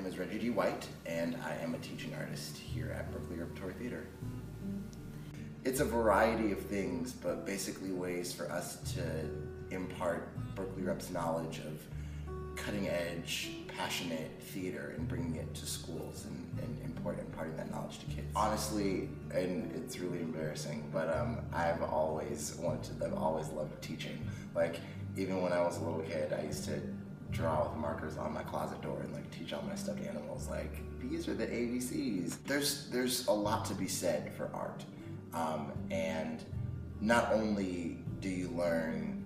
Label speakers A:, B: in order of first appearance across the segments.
A: name is Reggie White, and I am a teaching artist here at Berkeley Repertory Theater. It's a variety of things, but basically ways for us to impart Berkeley Rep's knowledge of cutting-edge, passionate theater and bringing it to schools and imparting that knowledge to kids. Honestly, and it's really embarrassing, but I've always loved teaching. Like, even when I was a little kid, I used to draw with markers on my closet door and like teach all my stuffed animals, like, these are the ABCs. There's a lot to be said for art. And not only do you learn,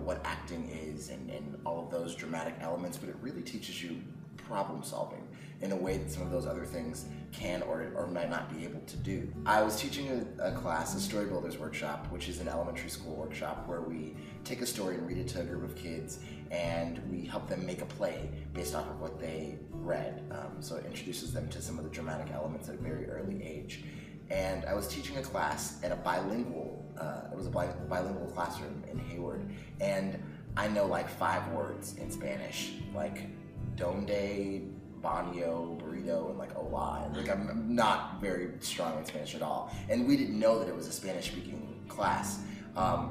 A: what acting is and all of those dramatic elements, but it really teaches you problem solving in a way that some of those other things can or might not be able to do. I was teaching a class, a story builders workshop, which is an elementary school workshop where we take a story and read it to a group of kids, and we help them make a play based off of what they read. So it introduces them to some of the dramatic elements at a very early age. And I was teaching a class at a bilingual, it was a bilingual classroom in Hayward, and I know like 5 words in Spanish, like donde, baño, burrito, and like hola. Like, I'm not very strong in Spanish at all. And we didn't know that it was a Spanish-speaking class.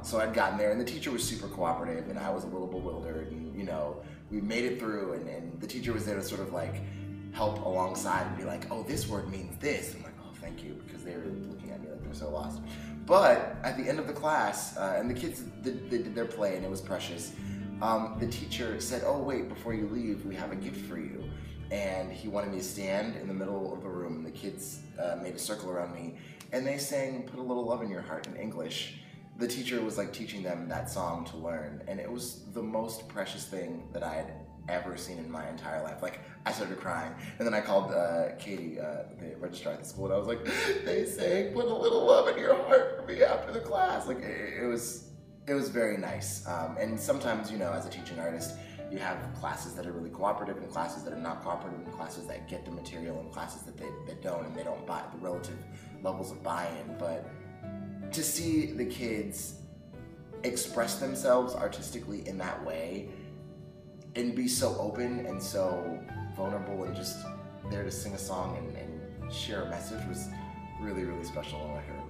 A: So I'd gotten there, and the teacher was super cooperative, and I was a little bewildered, and we made it through, and the teacher was there to sort of like help alongside and be like, oh, this word means this. I'm like, oh, thank you, because they were looking at me like they're so lost. But at the end of the class, and the kids did their play, and it was precious, the teacher said, oh wait, before you leave, we have a gift for you. And he wanted me to stand in the middle of the room, and the kids made a circle around me, and they sang Put a Little Love in Your Heart in English. The teacher was like teaching them that song to learn, and it was the most precious thing that I had ever seen in my entire life. Like, I started crying, and then I called Katie, the registrar at the school, and I was like, they sang Put a Little Love in Your Heart for me after the class. Like, it was very nice. And sometimes, as a teaching artist, you have classes that are really cooperative and classes that are not cooperative and classes that get the material and classes that don't, and they don't buy the relative levels of buy-in. But to see the kids express themselves artistically in that way and be so open and so vulnerable and just there to sing a song and share a message was really, really special when I heard it.